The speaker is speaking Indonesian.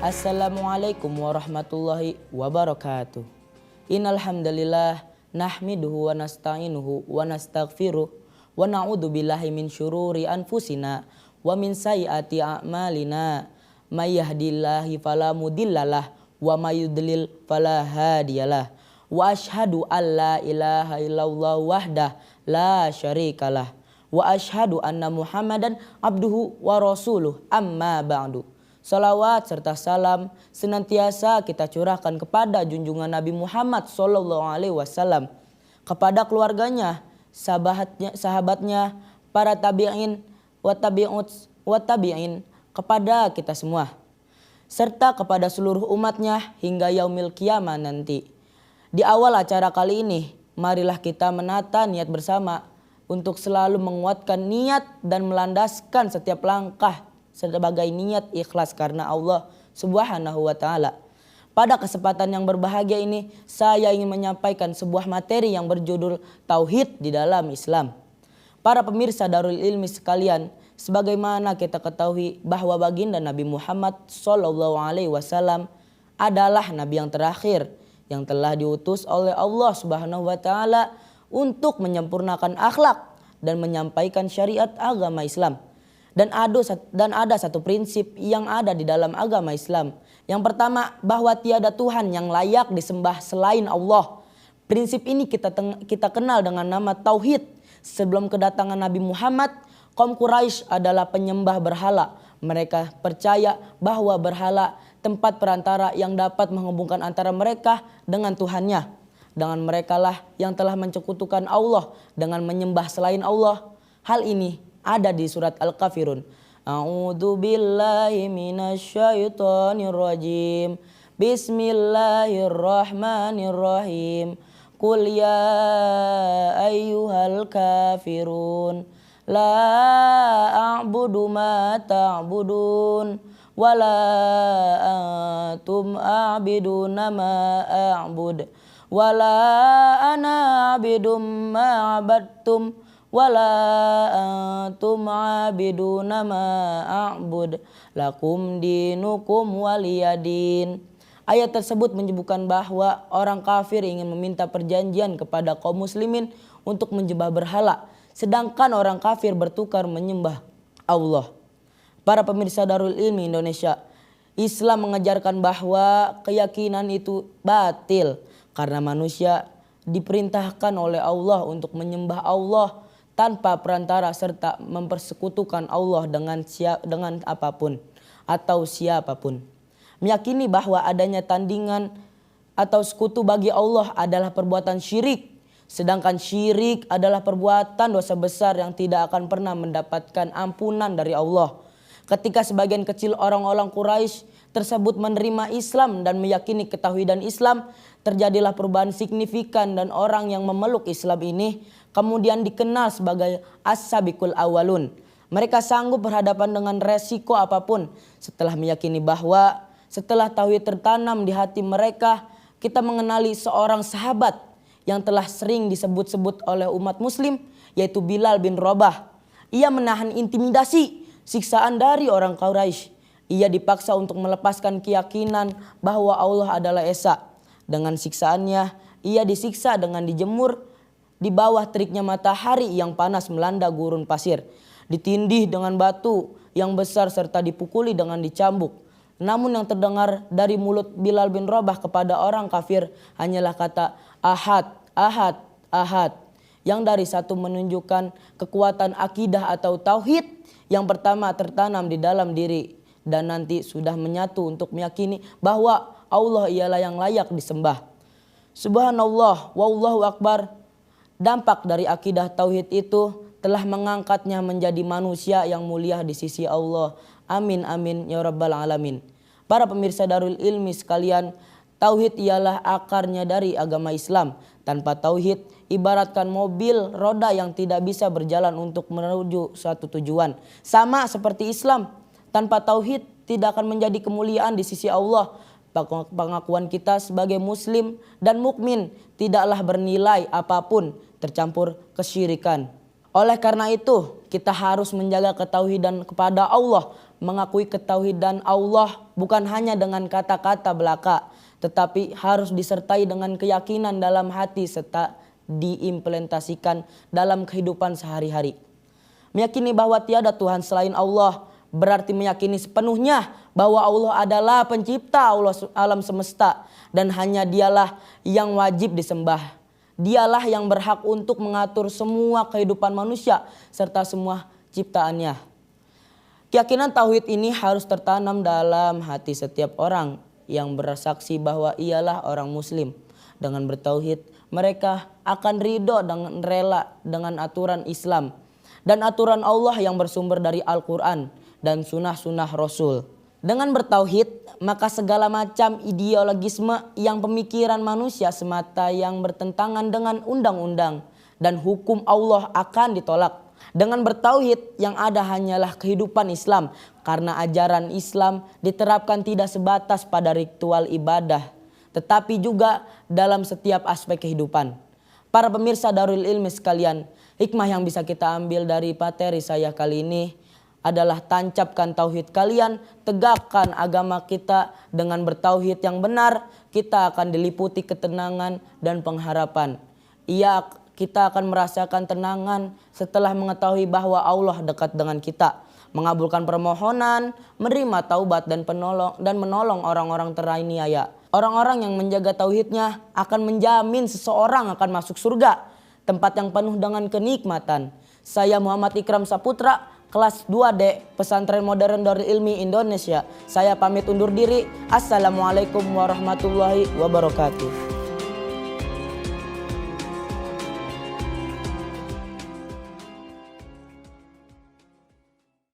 Assalamualaikum warahmatullahi wabarakatuh. Innal hamdalillah nahmiduhu wa nasta'inuhu wa nastaghfiruh wa na'udzu billahi min syururi anfusina wa min sayyiati a'malina. May yahdihillahu fala mudhillalah wa may yudlil fala hadiyalah. Wa asyhadu alla ilaha illallah wahdah la syarikalah wa asyhadu anna Muhammadan abduhu wa rasuluh amma ba'du. Salawat serta salam senantiasa kita curahkan kepada junjungan Nabi Muhammad SAW, kepada keluarganya, sahabatnya, para tabi'in, wa tabi'in, kepada kita semua, serta kepada seluruh umatnya hingga yaumil qiyamah nanti. Di awal acara kali ini, marilah kita menata niat bersama untuk selalu menguatkan niat dan melandaskan setiap langkah sebagai niat ikhlas karena Allah Subhanahu wa taala. Pada kesempatan yang berbahagia ini, saya ingin menyampaikan sebuah materi yang berjudul Tauhid di dalam Islam. Para pemirsa Darul Ilmi sekalian, sebagaimana kita ketahui bahwa baginda Nabi Muhammad SAW adalah nabi yang terakhir yang telah diutus oleh Allah Subhanahu wa taala untuk menyempurnakan akhlak dan menyampaikan syariat agama Islam. Dan ada satu prinsip yang ada di dalam agama Islam. Yang pertama, bahwa tiada Tuhan yang layak disembah selain Allah. Prinsip ini kita kenal dengan nama Tauhid. Sebelum kedatangan Nabi Muhammad, kaum Quraisy adalah penyembah berhala. Mereka percaya bahwa berhala tempat perantara yang dapat menghubungkan antara mereka dengan Tuhannya. Dengan merekalah yang telah mencekutukan Allah dengan menyembah selain Allah. Hal ini ada di surat Al-Kafirun. A'udzu billahi minasyaitonir rajim. Bismillahirrahmanirrahim. Qul ya ayyuhal kafirun la a'budu ma ta'budun wa la antum a'biduna ma a'bud wa la ana a'bidum ma 'abadtum wala antum abiduna ma a'bud lakum dinukum waliyadin. Ayat tersebut menyebutkan bahwa orang kafir ingin meminta perjanjian kepada kaum muslimin untuk menyembah berhala, sedangkan orang kafir bertukar menyembah Allah. Para pemirsa Darul Ilmi Indonesia, Islam mengajarkan bahwa keyakinan itu batil karena manusia diperintahkan oleh Allah untuk menyembah Allah tanpa perantara serta mempersekutukan Allah dengan apapun atau siapapun. Meyakini bahwa adanya tandingan atau sekutu bagi Allah adalah perbuatan syirik. Sedangkan syirik adalah perbuatan dosa besar yang tidak akan pernah mendapatkan ampunan dari Allah. Ketika sebagian kecil orang-orang Quraisy tersebut menerima Islam dan meyakini ketauhidan Islam, terjadilah perubahan signifikan dan orang yang memeluk Islam ini kemudian dikenal sebagai as-sabiqul awalun. Mereka sanggup berhadapan dengan resiko apapun setelah meyakini bahwa setelah tauhid tertanam di hati mereka, kita mengenali seorang sahabat yang telah sering disebut-sebut oleh umat muslim, yaitu Bilal bin Rabah. Ia menahan intimidasi, siksaan dari orang Quraisy. Ia dipaksa untuk melepaskan keyakinan bahwa Allah adalah Esa. Dengan siksaannya, ia disiksa dengan dijemur di bawah teriknya matahari yang panas melanda gurun pasir, ditindih dengan batu yang besar serta dipukuli dengan dicambuk. Namun yang terdengar dari mulut Bilal bin Rabah kepada orang kafir hanyalah kata Ahad, Ahad, Ahad, yang dari satu menunjukkan kekuatan akidah atau tauhid yang pertama tertanam di dalam diri dan nanti sudah menyatu untuk meyakini bahwa Allah ialah yang layak disembah. Subhanallah, wallahu akbar. Dampak dari akidah tauhid itu telah mengangkatnya menjadi manusia yang mulia di sisi Allah. Amin amin ya rabbal alamin. Para pemirsa Darul Ilmi sekalian, tauhid ialah akarnya dari agama Islam. Tanpa tauhid ibaratkan mobil roda yang tidak bisa berjalan untuk menuju suatu tujuan. Sama seperti Islam, tanpa tauhid tidak akan menjadi kemuliaan di sisi Allah. Pengakuan kita sebagai muslim dan mukmin tidaklah bernilai apapun tercampur kesyirikan. Oleh karena itu, kita harus menjaga ketauhidan kepada Allah, mengakui ketauhidan Allah bukan hanya dengan kata-kata belaka, tetapi harus disertai dengan keyakinan dalam hati serta diimplementasikan dalam kehidupan sehari-hari. Meyakini bahwa tiada Tuhan selain Allah berarti meyakini sepenuhnya bahwa Allah adalah pencipta alam semesta dan hanya Dialah yang wajib disembah. Dialah yang berhak untuk mengatur semua kehidupan manusia serta semua ciptaannya. Keyakinan tauhid ini harus tertanam dalam hati setiap orang yang bersaksi bahwa ialah orang muslim. Dengan bertauhid, mereka akan ridho dan rela dengan aturan Islam dan aturan Allah yang bersumber dari Al-Quran dan sunnah-sunnah Rasul. Dengan bertauhid, maka segala macam ideologisme yang pemikiran manusia semata yang bertentangan dengan undang-undang dan hukum Allah akan ditolak. Dengan bertauhid yang ada hanyalah kehidupan Islam, karena ajaran Islam diterapkan tidak sebatas pada ritual ibadah, tetapi juga dalam setiap aspek kehidupan. Para pemirsa Darul Ilmi sekalian, hikmah yang bisa kita ambil dari materi saya kali ini adalah tancapkan tauhid kalian, tegakkan agama kita. Dengan bertauhid yang benar, kita akan diliputi ketenangan dan pengharapan. Kita akan merasakan tenangan setelah mengetahui bahwa Allah dekat dengan kita, mengabulkan permohonan, menerima taubat dan menolong orang-orang teraniaya. Orang-orang yang menjaga tauhidnya akan menjamin seseorang akan masuk surga, tempat yang penuh dengan kenikmatan. Saya Muhammad Ikram Saputra, kelas 2D Pesantren Modern Darul Ilmi Indonesia. Saya pamit undur diri. Assalamualaikum warahmatullahi wabarakatuh.